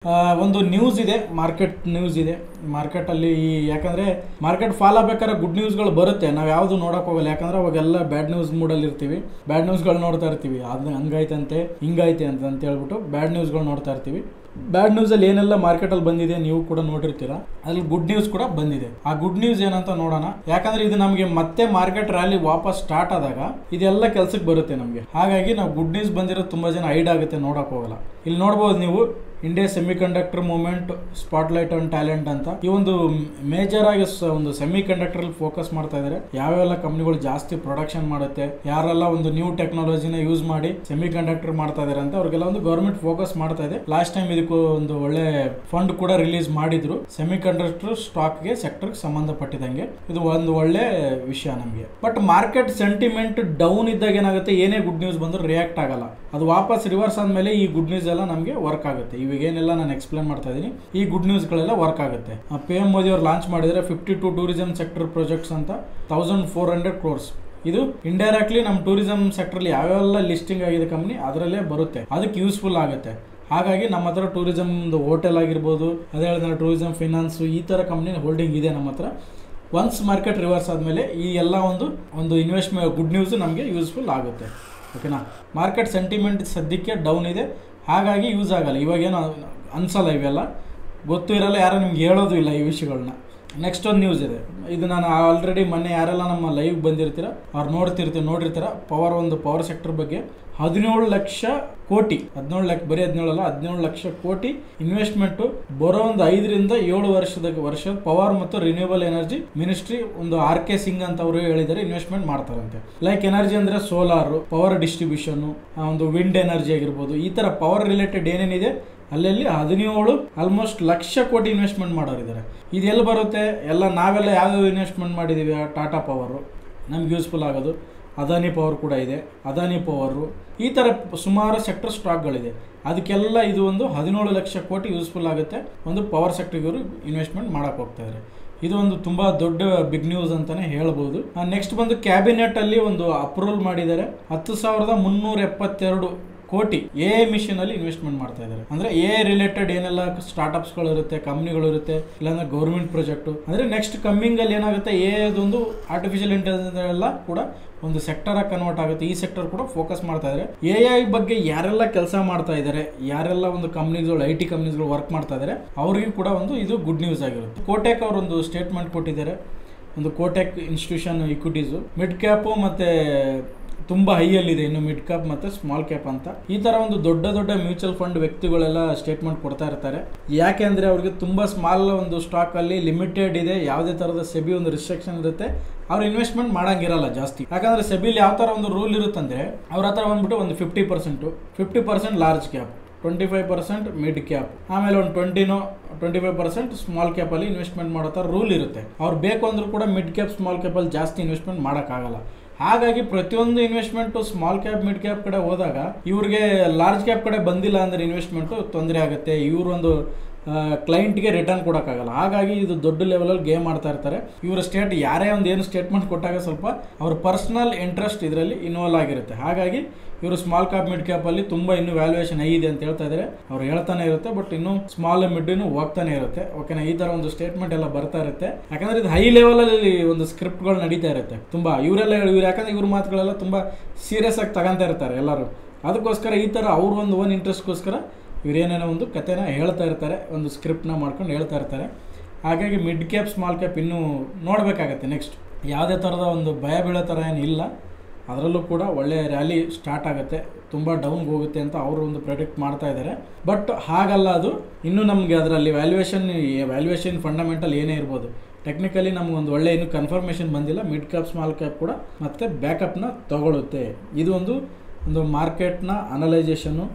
ಒಂದು ನ್ಯೂಸ್ ಇದೆ, market news ಇದೆ. ಮಾರ್ಕೆಟಲ್ಲಿ ಯಾಕಂದರೆ ಮಾರ್ಕೆಟ್ ಫಾಲ್ ಆಗಬೇಕಾದ್ರೆ ಗುಡ್ ನ್ಯೂಸ್ಗಳು ಬರುತ್ತೆ, ನಾವು ಯಾವುದು ನೋಡೋಕೆ ಹೋಗಲ್ಲ. ಯಾಕಂದರೆ ಅವಾಗೆಲ್ಲ ಬ್ಯಾಡ್ ನ್ಯೂಸ್ ಮೂಡಲ್ಲಿ ಇರ್ತೀವಿ, ಬ್ಯಾಡ್ ನ್ಯೂಸ್ಗಳು ನೋಡ್ತಾ ಇರ್ತೀವಿ. ಅದು ಹಂಗೈತಂತೆ ಹಿಂಗೈತೆ ಅಂತ ಹೇಳ್ಬಿಟ್ಟು ಬ್ಯಾಡ್ ನ್ಯೂಸ್ಗಳು ನೋಡ್ತಾ ಇರ್ತೀವಿ. ಬ್ಯಾಡ್ ನ್ಯೂಸಲ್ಲಿ ಏನೆಲ್ಲ ಮಾರ್ಕೆಟಲ್ಲಿ ಬಂದಿದೆ ನೀವು ಕೂಡ ನೋಡಿರ್ತೀರ. ಅಲ್ಲಿ ಗುಡ್ ನ್ಯೂಸ್ ಕೂಡ ಬಂದಿದೆ. ಆ ಗುಡ್ ನ್ಯೂಸ್ ಏನಂತ ನೋಡೋಣ. ಯಾಕಂದರೆ ಇದು ನಮಗೆ ಮತ್ತೆ ಮಾರ್ಕೆಟ್ ರ್ಯಾಲಿ ವಾಪಸ್ ಸ್ಟಾರ್ಟ್ ಆದಾಗ ಇದೆಲ್ಲ ಕೆಲಸಕ್ಕೆ ಬರುತ್ತೆ ನಮಗೆ. ಹಾಗಾಗಿ ನಾವು ಗುಡ್ ನ್ಯೂಸ್ ಬಂದಿರೋದು ತುಂಬ ಜನ ಐಡ್ ಆಗುತ್ತೆ, ನೋಡೋಕೆ ಹೋಗಲ್ಲ. ಇಲ್ಲಿ ನೋಡ್ಬೋದು ನೀವು, India semi conductor movement spotlight on talent ಅಂತ. ಈ ಒಂದು ಮೇಜರ್ ಆಗಿ ಒಂದು ಸೆಮಿ ಕಂಡಕ್ಟರ್ ಫೋಕಸ್ ಮಾಡ್ತಾ ಇದ್ದಾರೆ. ಯಾವೆಲ್ಲ ಕಂಪ್ನಿಗಳು ಜಾಸ್ತಿ ಪ್ರೊಡಕ್ಷನ್ ಮಾಡುತ್ತೆ, ಯಾರೆಲ್ಲ ಒಂದು ನ್ಯೂ ಟೆಕ್ನಾಲಜಿನ ಯೂಸ್ ಮಾಡಿ ಸೆಮಿ ಕಂಡಕ್ಟರ್ ಮಾಡ್ತಾ ಇದಾರೆ ಅಂತ ಅವ್ರಿಗೆಲ್ಲ ಒಂದು ಗವರ್ಮೆಂಟ್ ಫೋಕಸ್ ಮಾಡ್ತಾ ಇದೆ. ಲಾಸ್ಟ್ ಟೈಮ್ ಇದಕ್ಕೂ ಒಂದು ಒಳ್ಳೆ ಫಂಡ್ ಕೂಡ ರಿಲೀಸ್ ಮಾಡಿದ್ರು ಸೆಮಿ ಕಂಡಕ್ಟರ್ ಸ್ಟಾಕ್ಗೆ, ಸೆಕ್ಟರ್ಗೆ ಸಂಬಂಧಪಟ್ಟಿದಂಗೆ. ಇದು ಒಂದು ಒಳ್ಳೆ ವಿಷಯ ನಮಗೆ. ಬಟ್ ಮಾರ್ಕೆಟ್ ಸೆಂಟಿಮೆಂಟ್ ಡೌನ್ ಇದ್ದಾಗ ಏನಾಗುತ್ತೆ, ಏನೇ ಗುಡ್ ನ್ಯೂಸ್ ಬಂದರೂ ರಿಯಾಕ್ಟ್ ಆಗಲ್ಲ. ಅದು ವಾಪಸ್ ರಿವರ್ಸ್ ಆದ್ಮೇಲೆ ಈ ಗುಡ್ ನ್ಯೂಸ್ ಎಲ್ಲ ನಮಗೆ ವರ್ಕ್ ಆಗುತ್ತೆ. ಇವಾಗ ಏನೆಲ್ಲ ನಾನು ಎಕ್ಸ್ಪ್ಲೇನ್ ಮಾಡ್ತಾ ಇದ್ದೀನಿ, ಈ ಗುಡ್ ನ್ಯೂಸ್ಗಳೆಲ್ಲ ವರ್ಕ್ ಆಗುತ್ತೆ. PM ಮೋದಿ ಅವರು ಲಾಂಚ್ ಮಾಡಿದರೆ 52 ಟೂರಿಸಂ ಸೆಕ್ಟರ್ ಪ್ರಾಜೆಕ್ಟ್ಸ್ ಅಂತ 1400 crores. ಇದು ಇಂಡೈರೆಕ್ಟ್ಲಿ ನಮ್ಮ ಟೂರಿಸಂ ಸೆಕ್ಟರ್ಲಿ ಯಾವೆಲ್ಲ ಲಿಸ್ಟಿಂಗ್ ಆಗಿದೆ ಕಂಪ್ನಿ ಅದರಲ್ಲೇ ಬರುತ್ತೆ, ಅದಕ್ಕೆ ಯೂಸ್ಫುಲ್ ಆಗುತ್ತೆ. ಹಾಗಾಗಿ ನಮ್ಮ ಹತ್ರ ಟೂರಿಸಂ ಹೋಟೆಲ್ ಆಗಿರ್ಬೋದು, ಅದೇ ಹೇಳಿದ್ರೆ ಟೂರಿಸಂ ಫಿನಾನ್ಸು, ಈ ಥರ ಕಂಪ್ನಿ ಹೋಲ್ಡಿಂಗ್ ಇದೆ ನಮ್ಮ ಹತ್ರ. ಒನ್ಸ್ ಮಾರ್ಕೆಟ್ ರಿವರ್ಸ್ ಆದಮೇಲೆ ಈ ಎಲ್ಲ ಒಂದು ಇನ್ವೆಸ್ಟ್ಮೆಂಟ್ ಗುಡ್ ನ್ಯೂಸ್ ನಮಗೆ ಯೂಸ್ಫುಲ್ ಆಗುತ್ತೆ. ಓಕೆನಾ. ಮಾರ್ಕೆಟ್ ಸೆಂಟಿಮೆಂಟ್ ಸದ್ಯಕ್ಕೆ ಡೌನ್ ಇದೆ, ಹಾಗಾಗಿ ಯೂಸ್ ಆಗಲ್ಲ. ಇವಾಗೇನು ಅನ್ಸಲ್ಲ, ಇವೆಲ್ಲ ಗೊತ್ತು ಇರಲ್ಲ, ಯಾರು ನಿಮ್ಗೆ ಹೇಳೋದು ಇಲ್ಲ ಈ ವಿಷಯಗಳನ್ನ. ನೆಕ್ಸ್ಟ್ ಒಂದು ನ್ಯೂಸ್ ಇದೆ, ಇದು ನಾನು ಆಲ್ರೆಡಿ ಮೊನ್ನೆ ಯಾರೆಲ್ಲ ನಮ್ಮ ಲೈವ್ ಬಂದಿರ್ತೀರ ಅವ್ರು ನೋಡಿರ್ತೀರ. ಪವರ್ ಸೆಕ್ಟರ್ ಬಗ್ಗೆ 17 ಲಕ್ಷ ಕೋಟಿ, 17 ಲಕ್ಷ ಬರೀ 17 ಅಲ್ಲ, 17 ಲಕ್ಷ ಕೋಟಿ ಇನ್ವೆಸ್ಟ್ಮೆಂಟ್ ಬರೋ ಒಂದು 5 ರಿಂದ 7 ವರ್ಷ ಪವರ್ ಮತ್ತು ರಿನ್ಯೂವಬಲ್ ಎನರ್ಜಿ ಮಿನಿಸ್ಟ್ರಿ ಒಂದು RK ಸಿಂಗ್ ಅಂತ ಅವರು ಹೇಳಿದ್ದಾರೆ ಇನ್ವೆಸ್ಟ್ಮೆಂಟ್ ಮಾಡ್ತಾರಂತೆ. ಲೈಕ್ ಎನರ್ಜಿ ಅಂದ್ರೆ ಸೋಲಾರ್ ಪವರ್ ಡಿಸ್ಟ್ರಿಬ್ಯೂಷನ್, ಒಂದು ವಿಂಡ್ ಎನರ್ಜಿ ಆಗಿರ್ಬೋದು, ಈ ತರ ಪವರ್ ರಿಲೇಟೆಡ್ ಏನೇನಿದೆ ಅಲ್ಲಲ್ಲಿ 17 ಆಲ್ಮೋಸ್ಟ್ ಲಕ್ಷ ಕೋಟಿ ಇನ್ವೆಸ್ಟ್ಮೆಂಟ್ ಮಾಡೋರಿದ್ದಾರೆ. ಇದೆಲ್ಲ ಬರುತ್ತೆ ಎಲ್ಲ, ನಾವೆಲ್ಲ ಯಾವ್ಯಾವ ಇನ್ವೆಸ್ಟ್ಮೆಂಟ್ ಮಾಡಿದ್ದೀವಿ. ಟಾಟಾ ಪವರು ನಮ್ಗೆ ಯೂಸ್ಫುಲ್ ಆಗೋದು, ಅದಾನಿ ಪವರ್ ಕೂಡ ಇದೆ, ಅದಾನಿ ಪವರು, ಈ ಥರ ಸುಮಾರು ಸೆಕ್ಟರ್ ಸ್ಟಾಕ್ಗಳಿದೆ. ಅದಕ್ಕೆಲ್ಲ ಇದು ಒಂದು 17 ಲಕ್ಷ ಕೋಟಿ ಯೂಸ್ಫುಲ್ ಆಗುತ್ತೆ. ಒಂದು ಪವರ್ ಸೆಕ್ಟರ್ಗೆ ಇವರು ಇನ್ವೆಸ್ಟ್ಮೆಂಟ್ ಮಾಡಕ್ಕೆ ಹೋಗ್ತಾ ಇದ್ದಾರೆ. ಇದು ಒಂದು ತುಂಬ ದೊಡ್ಡ ಬಿಗ್ ನ್ಯೂಸ್ ಅಂತಲೇ ಹೇಳ್ಬೋದು. ನೆಕ್ಸ್ಟ್ ಬಂದು ಕ್ಯಾಬಿನೆಟಲ್ಲಿ ಒಂದು ಅಪ್ರೂವಲ್ ಮಾಡಿದ್ದಾರೆ, 10,372 ಕೋಟಿ AI ಮಿಷನ್ ಅಲ್ಲಿ ಇನ್ವೆಸ್ಟ್ಮೆಂಟ್ ಮಾಡ್ತಾ ಇದ್ದಾರೆ. ಅಂದ್ರೆ AI ರಿಲೇಟೆಡ್ ಏನೆಲ್ಲ ಸ್ಟಾರ್ಟ್ಅಪ್ಸ್ಗಳು ಇರುತ್ತೆ, ಕಂಪ್ನಿಗಳು ಇರುತ್ತೆ, ಇಲ್ಲಾಂದ್ರೆ ಗೌರ್ಮೆಂಟ್ ಪ್ರಾಜೆಕ್ಟ್. ಅಂದ್ರೆ ನೆಕ್ಸ್ಟ್ ಕಮ್ಮಿಂಗ್ ಅಲ್ಲಿ ಏನಾಗುತ್ತೆ, AI ಅದೊಂದು ಆರ್ಟಿಫಿಷಿಯಲ್ ಇಂಟೆಲಿಜೆನ್ಸ್ ಎಲ್ಲ ಕೂಡ ಒಂದು ಸೆಕ್ಟರ್ ಆಗಿ ಕನ್ವರ್ಟ್ ಆಗುತ್ತೆ. ಈ ಸೆಕ್ಟರ್ ಕೂಡ ಫೋಕಸ್ ಮಾಡ್ತಾ ಇದ್ದಾರೆ. AI ಬಗ್ಗೆ ಯಾರೆಲ್ಲ ಕೆಲಸ ಮಾಡ್ತಾ ಇದ್ದಾರೆ, ಯಾರೆಲ್ಲ ಒಂದು ಕಂಪ್ನೀಸ್ಗಳು IT ಕಂಪ್ನೀಸ್ಗಳು ವರ್ಕ್ ಮಾಡ್ತಾ ಇದ್ದಾರೆ, ಅವ್ರಿಗೂ ಕೂಡ ಒಂದು ಇದು ಗುಡ್ ನ್ಯೂಸ್ ಆಗಿರುತ್ತೆ. ಕೋಟೆಕ್ ಅವರು ಒಂದು ಸ್ಟೇಟ್ಮೆಂಟ್ ಕೊಟ್ಟಿದ್ದಾರೆ, ಒಂದು ಕೋಟೆಕ್ ಇನ್ಸ್ಟಿಟ್ಯೂಷನ್ ಇಕ್ವಿಟೀಸು ಮಿಡ್ ಕ್ಯಾಪು ಮತ್ತೆ ತುಂಬ ಹೈಯಲ್ಲಿದೆ, ಇನ್ನು ಮಿಡ್ ಕ್ಯಾಪ್ ಮತ್ತು ಸ್ಮಾಲ್ ಕ್ಯಾಪ್ ಅಂತ. ಈ ಥರ ಒಂದು ದೊಡ್ಡ ಮ್ಯೂಚುವಲ್ ಫಂಡ್ ವ್ಯಕ್ತಿಗಳೆಲ್ಲ ಸ್ಟೇಟ್ಮೆಂಟ್ ಕೊಡ್ತಾ ಇರ್ತಾರೆ. ಯಾಕೆ ಅಂದರೆ ಅವ್ರಿಗೆ ತುಂಬ ಸ್ಮಾಲ್ ಒಂದು ಸ್ಟಾಕಲ್ಲಿ ಲಿಮಿಟೆಡ್ ಇದೆ, ಯಾವುದೇ ಥರದ ಸೆಬಿ ಒಂದು ರಿಸ್ಟ್ರಿಕ್ಷನ್ ಇರುತ್ತೆ, ಅವ್ರು ಇನ್ವೆಸ್ಟ್ಮೆಂಟ್ ಮಾಡೋಂಗಿರಲ್ಲ ಜಾಸ್ತಿ. ಯಾಕಂದರೆ ಸೆಬಿಲಿ ಯಾವ ಥರ ಒಂದು ರೂಲ್ ಇರುತ್ತಂದರೆ ಅವ್ರ ಹತ್ರ ಬಂದ್ಬಿಟ್ಟು ಒಂದು 50% ಲಾರ್ಜ್ ಕ್ಯಾಪ್, 25% ಮಿಡ್ ಕ್ಯಾಪ್, ಆಮೇಲೆ ಒಂದು 25% ಸ್ಮಾಲ್ ಕ್ಯಾಪಲ್ಲಿ ಇನ್ವೆಸ್ಟ್ಮೆಂಟ್ ಮಾಡೋ ಥರ ರೂಲ್ ಇರುತ್ತೆ. ಅವ್ರು ಬೇಕು ಅಂದರೂ ಕೂಡ ಮಿಡ್ ಕ್ಯಾಪ್ ಸ್ಮಾಲ್ ಕ್ಯಾಪಲ್ಲಿ ಜಾಸ್ತಿ ಇನ್ವೆಸ್ಟ್ಮೆಂಟ್ ಮಾಡೋಕ್ಕಾಗಲ್ಲ. ಹಾಗಾಗಿ ಪ್ರತಿಯೊಂದು investment small cap mid cap ಕಡೆ ಹೋದಾಗ ಇವ್ರಿಗೆ ಲಾರ್ಜ್ ಕ್ಯಾಪ್ ಕಡೆ ಬಂದಿಲ್ಲ ಅಂದರೆ ಇನ್ವೆಸ್ಟ್ಮೆಂಟು ತೊಂದರೆ ಆಗುತ್ತೆ, ಇವ್ರೊಂದು ಕ್ಲೈಂಟ್ಗೆ ರಿಟರ್ನ್ ಕೊಡೋಕ್ಕಾಗಲ್ಲ. ಹಾಗಾಗಿ ಇದು ದೊಡ್ಡ ಲೆವೆಲಲ್ಲಿ ಗೇಮ್ ಮಾಡ್ತಾ ಇರ್ತಾರೆ. ಇವರ ಯಾರೇ ಒಂದು ಏನು ಸ್ಟೇಟ್ಮೆಂಟ್ ಕೊಟ್ಟಾಗ ಸ್ವಲ್ಪ ಅವ್ರ ಪರ್ಸನಲ್ ಇಂಟ್ರೆಸ್ಟ್ ಇದರಲ್ಲಿ ಇನ್ವಾಲ್ವ್ ಆಗಿರುತ್ತೆ. ಹಾಗಾಗಿ ಇವರು ಸ್ಮಾಲ್ ಕ್ಯಾಪ್ ಮಿಡ್ ಕ್ಯಾಪಲ್ಲಿ ತುಂಬ ಇನ್ನೂ ವ್ಯಾಲ್ಯೂಯೇಷನ್ ಇದೆ ಅಂತ ಹೇಳ್ತಾ ಇದ್ದಾರೆ. ಅವ್ರು ಹೇಳ್ತಾನೆ ಇರುತ್ತೆ, ಬಟ್ ಇನ್ನೂ ಸ್ಮಾಲ್ ಮಿಡ್ ಹೋಗ್ತಾನೆ ಇರುತ್ತೆ. ಓಕೆನಾ. ಈ ಥರ ಒಂದು ಸ್ಟೇಟ್ಮೆಂಟ್ ಎಲ್ಲ ಬರ್ತಾ ಇರುತ್ತೆ. ಯಾಕಂದರೆ ಇದು ಹೈ ಲೆವೆಲಲ್ಲಿ ಒಂದು ಸ್ಕ್ರಿಪ್ಟ್ಗಳು ನಡೀತಾ ಇರುತ್ತೆ ತುಂಬ. ಇವರು ಯಾಕಂದರೆ ಇವ್ರ ಮಾತುಗಳೆಲ್ಲ ತುಂಬ ಸೀರಿಯಸ್ ಆಗಿ ತಗೊಂತಾ ಇರ್ತಾರೆ ಎಲ್ಲರೂ. ಅದಕ್ಕೋಸ್ಕರ ಈ ಥರ ಅವ್ರ ಒಂದು ಇಂಟ್ರೆಸ್ಟ್ಗೋಸ್ಕರ ಇವರೇನೇನೋ ಒಂದು ಕಥೆನ ಹೇಳ್ತಾ ಇರ್ತಾರೆ, ಒಂದು ಸ್ಕ್ರಿಪ್ಟ್ನ ಮಾಡ್ಕೊಂಡು ಹೇಳ್ತಾ ಇರ್ತಾರೆ. ಹಾಗಾಗಿ ಮಿಡ್ ಕ್ಯಾಪ್ ಸ್ಮಾಲ್ ಕ್ಯಾಪ್ ಇನ್ನೂ ನೋಡಬೇಕಾಗತ್ತೆ. ನೆಕ್ಸ್ಟ್ ಯಾವುದೇ ಥರದ ಒಂದು ಭಯ ಬೀಳೋ ಥರ ಏನು ಇಲ್ಲ, ಅದರಲ್ಲೂ ಕೂಡ ಒಳ್ಳೆ ರ್ಯಾಲಿ ಸ್ಟಾರ್ಟ್ ಆಗುತ್ತೆ, ತುಂಬ ಡೌನ್ಗೆ ಹೋಗುತ್ತೆ ಅಂತ ಅವರು ಒಂದು ಪ್ರೆಡಿಕ್ಟ್ ಮಾಡ್ತಾ ಇದ್ದಾರೆ. ಬಟ್ ಹಾಗಲ್ಲ, ಅದು ಇನ್ನೂ ನಮಗೆ ಅದರಲ್ಲಿ ವ್ಯಾಲ್ಯೂಯೇಷನ್ ಫಂಡಮೆಂಟಲ್ ಏನೇ ಇರ್ಬೋದು, ಟೆಕ್ನಿಕಲಿ ನಮಗೊಂದು ಒಳ್ಳೆ ಇನ್ನೂ ಕನ್ಫರ್ಮೇಷನ್ ಬಂದಿಲ್ಲ. ಮಿಡ್ ಕ್ಯಾಪ್ ಸ್ಮಾಲ್ ಕ್ಯಾಪ್ ಕೂಡ ಮತ್ತೆ ಬ್ಯಾಕಪ್ನ ತಗೊಳುತ್ತೆ. ಇದು ಒಂದು ಮಾರ್ಕೆಟ್ನ ಅನಲೈಸೇಷನ್ನು.